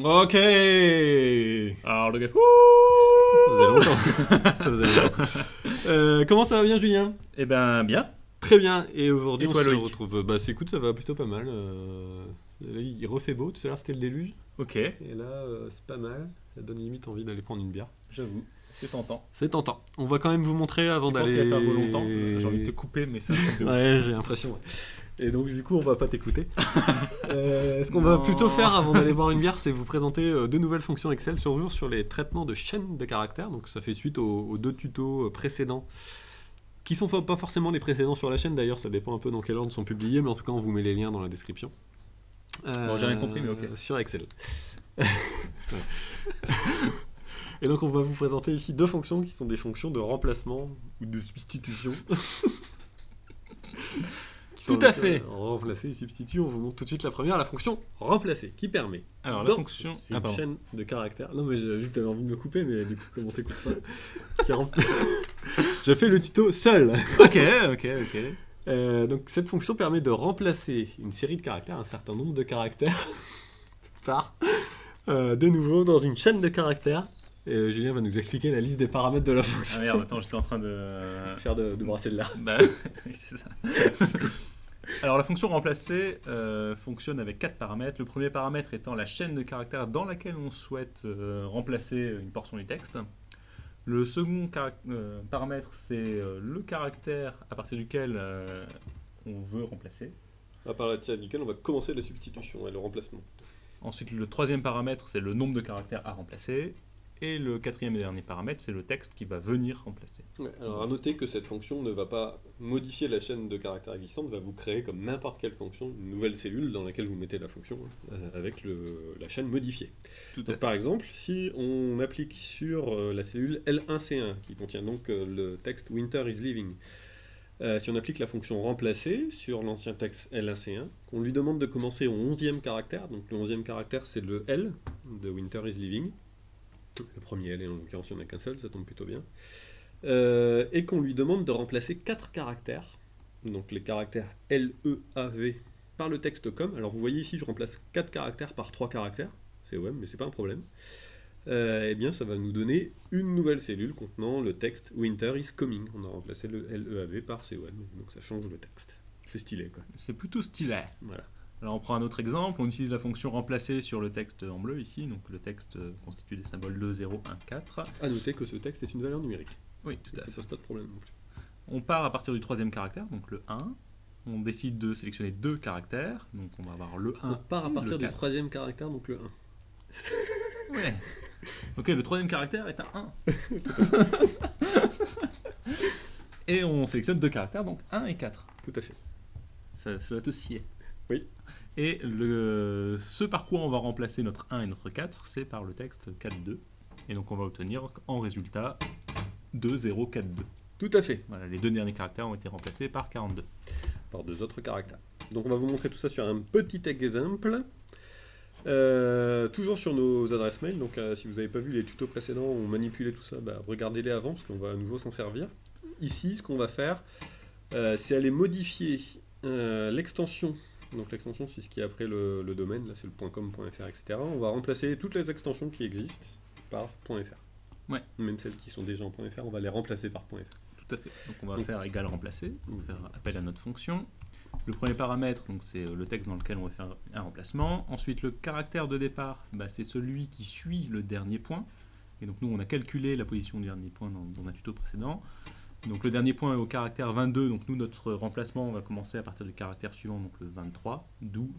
Ok. Alors le gars... Ça faisait longtemps. Comment ça va bien, Julien? Eh ben bien. Très bien. Et aujourd'hui, Et toi, on se Loïc? retrouve. Bah, écoute, ça va plutôt pas mal. Là, il refait beau. Tout à l'heure, c'était le déluge. Ok, Et là, c'est pas mal. Ça donne limite envie d'aller prendre une bière. j'avoue, c'est tentant. C'est tentant. On va quand même vous montrer avant Je pense qu'il d'aller. va faire beau longtemps. J'ai envie de te couper, mais c'est un truc de ouf. Ouais, j'ai l'impression. Ouais. Et donc, du coup, on va pas t'écouter. Ce qu'on va Non. plutôt faire avant d'aller boire une bière, c'est vous présenter deux nouvelles fonctions Excel sur les traitements de chaînes de caractères. Donc, ça fait suite aux deux tutos précédents, qui sont pas forcément les précédents sur la chaîne d'ailleurs. Ça dépend un peu dans quel ordre sont publiés, mais en tout cas, on vous met les liens dans la description. Bon, j'ai rien compris, mais ok. Sur Excel. Et donc, on va vous présenter ici deux fonctions qui sont des fonctions de remplacement ou de substitution. Tout à fait. Remplacer et substituer, on vous montre tout de suite la première, la fonction remplacer, qui permet Alors la dans fonction... une pardon. chaîne de caractères. Non mais j'ai vu que tu avais envie de me couper, mais du coup comment t'écoutes pas Qui rempla- J'ai fait le tuto seul. Ok. Donc cette fonction permet de remplacer une série de caractères, un certain nombre de caractères, par de nouveau dans une chaîne de caractères. Et Julien va nous expliquer la liste des paramètres de la fonction. Ah merde, attends, je suis en train de... Faire de brasser de l'air. Bah, c'est ça. Alors la fonction remplacer fonctionne avec 4 paramètres. Le premier paramètre étant la chaîne de caractères dans laquelle on souhaite remplacer une portion du texte. Le second paramètre, c'est le caractère à partir duquel on veut remplacer. À partir duquel on va commencer la substitution et le remplacement. Ensuite, le troisième paramètre, c'est le nombre de caractères à remplacer. Et le quatrième et dernier paramètre, c'est le texte qui va venir remplacer. Ouais, alors à noter que cette fonction ne va pas modifier la chaîne de caractères existante, va vous créer comme n'importe quelle fonction une nouvelle cellule dans laquelle vous mettez la fonction avec la chaîne modifiée. Tout à Donc, fait. par exemple, si on applique sur la cellule L1C1 qui contient donc le texte Winter is leaving, si on applique la fonction remplacer sur l'ancien texte L1C1, qu'on lui demande de commencer au 11e caractère, donc le 11e caractère c'est le L de Winter is leaving, le premier L, et en l'occurrence il n'y en a qu'un seul, ça tombe plutôt bien, et qu'on lui demande de remplacer 4 caractères, donc les caractères L, E, A, V, par le texte comme. Alors vous voyez ici, je remplace 4 caractères par 3 caractères, c'est ouais, mais c'est pas un problème. Eh bien ça va nous donner une nouvelle cellule contenant le texte Winter is coming. On a remplacé le L, E, A, V par C1, donc ça change le texte. C'est stylé quoi. C'est plutôt stylé. Voilà. Alors on prend un autre exemple, on utilise la fonction remplacer sur le texte en bleu ici, donc le texte constitue des symboles 2, 0, 1, 4. À noter que ce texte est une valeur numérique. Oui, tout à Ça fait. pose pas de problème non plus. On part à partir du troisième caractère, donc le 1. On décide de sélectionner 2 caractères, donc on va avoir le 1. On part à et partir le du 4. troisième caractère, donc le 1. Ouais. Ok, le troisième caractère est un 1. Et on sélectionne 2 caractères, donc 1 et 4. Tout à fait. Ça doit te scier. Oui. Et ce par quoi on va remplacer notre 1 et notre 4, c'est par le texte 4, 2. Et donc on va obtenir en résultat 2, 0, 4, 2. Tout à fait. Voilà, les 2 derniers caractères ont été remplacés par 42. Par 2 autres caractères. Donc on va vous montrer tout ça sur un petit exemple. Toujours sur nos adresses mail, donc si vous n'avez pas vu les tutos précédents où on manipulait tout ça, regardez-les avant parce qu'on va à nouveau s'en servir. Ici, ce qu'on va faire, c'est aller modifier l'extension. Donc l'extension, c'est ce qui est après le domaine, là c'est le .com, .fr, etc. On va remplacer toutes les extensions qui existent par .fr. Ouais. Même celles qui sont déjà en .fr, on va les remplacer par .fr. Tout à fait. Donc on va faire égal remplacer, on va faire appel à notre fonction. Le premier paramètre, donc c'est le texte dans lequel on va faire un remplacement. Ensuite, le caractère de départ, c'est celui qui suit le dernier point. Et donc nous, on a calculé la position du dernier point dans un tuto précédent. Donc le dernier point est au caractère 22, donc nous, notre remplacement va commencer à partir du caractère suivant, donc le 23, d'où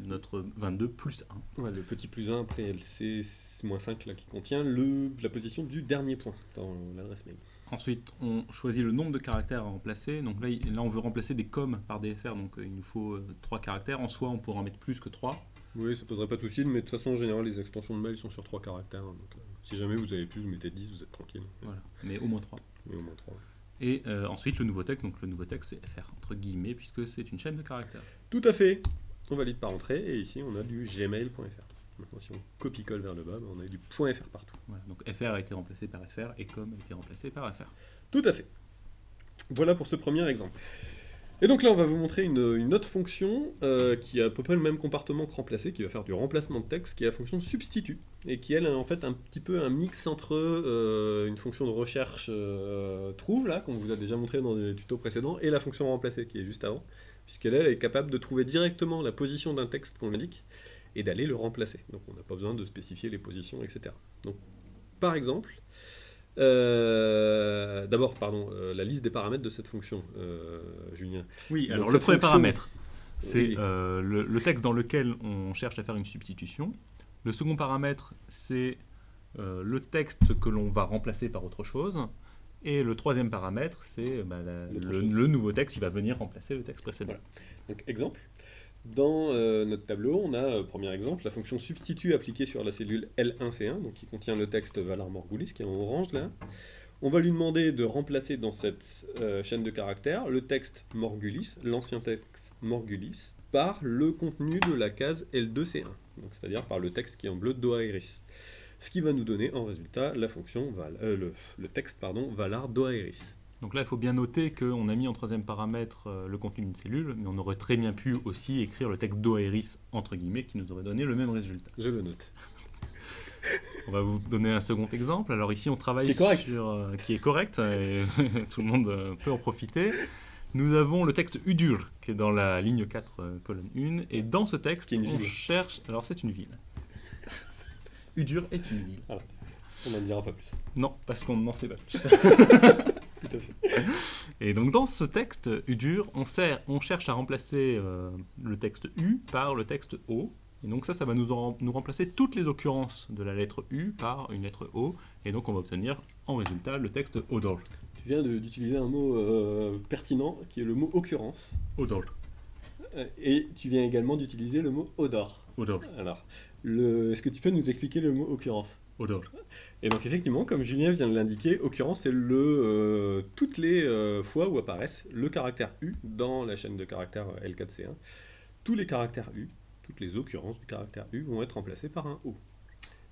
notre 22 plus 1. Ouais, le petit plus 1 après LC-5 là, qui contient la position du dernier point dans l'adresse mail. Ensuite, on choisit le nombre de caractères à remplacer. Donc là on veut remplacer des coms par des FR, donc il nous faut 3 caractères. En soi, on pourra en mettre plus que 3. Oui, ça poserait pas de soucis, mais de toute façon, en général, les extensions de mail sont sur 3 caractères. Donc, si jamais vous avez plus, vous mettez 10, vous êtes tranquille. Voilà, mais au moins 3. Mais au moins 3. Et ensuite, le nouveau texte, donc le nouveau texte, c'est FR, entre guillemets, puisque c'est une chaîne de caractères. Tout à fait. On valide par entrée, et ici, on a du gmail.fr. Maintenant, si on copie-colle vers le bas, on a du .fr partout. Voilà, donc FR a été remplacé par FR, et com a été remplacé par FR. Tout à fait. Voilà pour ce premier exemple. Et donc là, on va vous montrer une autre fonction qui a à peu près le même comportement que remplacer, qui va faire du remplacement de texte, qui est la fonction substitut, et qui elle a en fait un petit peu un mix entre une fonction de recherche trouve, là, qu'on vous a déjà montré dans les tutos précédents, et la fonction remplacer, qui est juste avant, puisqu'elle elle est capable de trouver directement la position d'un texte qu'on indique, et d'aller le remplacer. Donc on n'a pas besoin de spécifier les positions, etc. Donc, par exemple, d'abord, la liste des paramètres de cette fonction, Julien. Oui, alors donc, le premier paramètre, c'est oui. le texte dans lequel on cherche à faire une substitution. Le second paramètre, c'est le texte que l'on va remplacer par autre chose. Et le troisième paramètre, c'est le nouveau texte qui va venir remplacer le texte précédent. Voilà. Donc, exemple. Dans notre tableau, on a, premier exemple, la fonction substitut appliquée sur la cellule L1C1, donc qui contient le texte Valar Morghulis, qui est en orange là. On va lui demander de remplacer dans cette chaîne de caractères le texte Morghulis, l'ancien texte Morghulis, par le contenu de la case L2C1, donc c'est-à-dire par le texte qui est en bleu Doaeris. Ce qui va nous donner en résultat la fonction le texte Valar Doaeris. Donc là, il faut bien noter qu'on a mis en troisième paramètre le contenu d'une cellule, mais on aurait très bien pu aussi écrire le texte Doaeris, entre guillemets, qui nous aurait donné le même résultat. Je le note. On va vous donner un second exemple. Alors ici, on travaille qui est correct, et tout le monde peut en profiter. Nous avons le texte Udur, qui est dans la ligne 4, colonne 1, et dans ce texte, on cherche... Alors c'est une ville. Udur est une ville. Voilà. On n'en dira pas plus. Non, parce qu'on n'en sait pas plus. Tout à fait. Et donc dans ce texte Udur, on cherche à remplacer le texte U par le texte O. Et donc ça va nous remplacer toutes les occurrences de la lettre U par une lettre O. Et donc on va obtenir en résultat le texte Odor. Tu viens d'utiliser un mot pertinent qui est le mot occurrence. Odor. Et tu viens également d'utiliser le mot odor. Odor. Alors, est-ce que tu peux nous expliquer le mot occurrence? Odor. Et donc effectivement, comme Julien vient de l'indiquer, occurrence c'est toutes les fois où apparaissent le caractère U dans la chaîne de caractères L4C1. Tous les caractères U, toutes les occurrences du caractère U vont être remplacées par un O.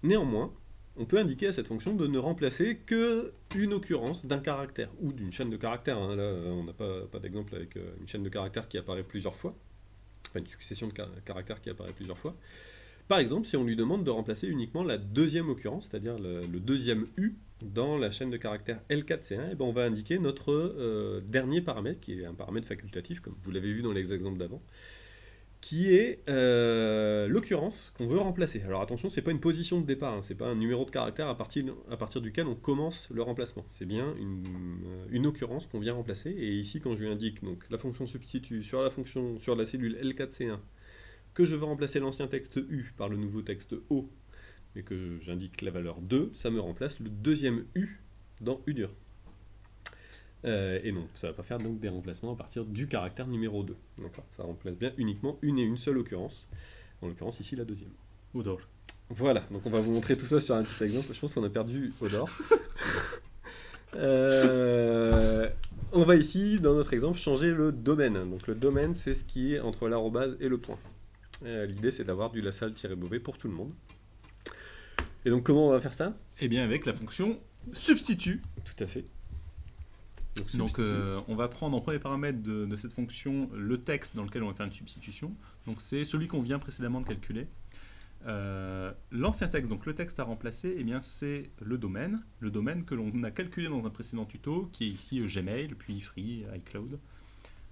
Néanmoins, on peut indiquer à cette fonction de ne remplacer qu'une occurrence d'un caractère ou d'une chaîne de caractères. Hein. Là, on n'a pas d'exemple avec une chaîne de caractères qui apparaît plusieurs fois, enfin une succession de caractères qui apparaît plusieurs fois. Par exemple, si on lui demande de remplacer uniquement la deuxième occurrence, c'est-à-dire le deuxième U dans la chaîne de caractères L4C1, et ben on va indiquer notre dernier paramètre, qui est un paramètre facultatif, comme vous l'avez vu dans les exemples d'avant, qui est l'occurrence qu'on veut remplacer. Alors attention, c'est pas une position de départ, hein, c'est pas un numéro de caractère à partir duquel on commence le remplacement. C'est bien une occurrence qu'on vient remplacer. Et ici, quand je lui indique donc, la fonction substitut sur la cellule L4C1, que je veux remplacer l'ancien texte U par le nouveau texte O, et que j'indique la valeur 2, ça me remplace le deuxième U dans Udur. Et non, ça ne va pas faire donc des remplacements à partir du caractère numéro 2. Ça remplace bien uniquement une et une seule occurrence. En l'occurrence, ici, la deuxième. Odor. Voilà, donc on va vous montrer tout ça sur un petit exemple. Je pense qu'on a perdu Odor. On va ici, dans notre exemple, changer le domaine. Donc le domaine, c'est ce qui est entre l'arrobase et le point. L'idée, c'est d'avoir du Lassalle-Beauvais pour tout le monde. Et donc, comment on va faire ça? Eh bien, avec la fonction substitut. Tout à fait. Donc on va prendre en premier paramètre de cette fonction le texte dans lequel on va faire une substitution. Donc c'est celui qu'on vient précédemment de calculer. L'ancien texte, donc le texte à remplacer, eh bien c'est le domaine que l'on a calculé dans un précédent tuto, qui est ici Gmail, puis Free, iCloud.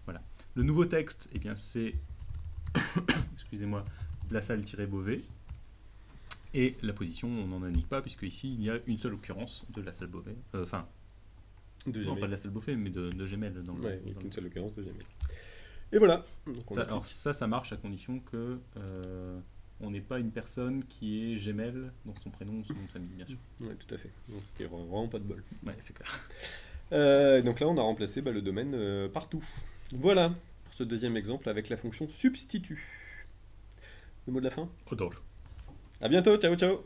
Voilà. Le nouveau texte, eh bien c'est excusez-moi, Lassalle-Beauvais. Et la position, on n'en indique pas, puisque ici il y a une seule occurrence de Lassalle-Beauvais. Non, pas de Lassalle-Beauvais, mais de Gmail. Avec une seule occurrence de Gmail. Et voilà. Donc alors ça marche à condition que on n'ait pas une personne qui est Gmail dans son prénom ou son nom de famille, bien sûr. Oui, tout à fait. Donc il n'y a vraiment pas de bol. Ouais, c'est clair. Donc là, on a remplacé le domaine partout. Voilà pour ce deuxième exemple avec la fonction substitut. Le mot de la fin? Odor. À bientôt, ciao ciao.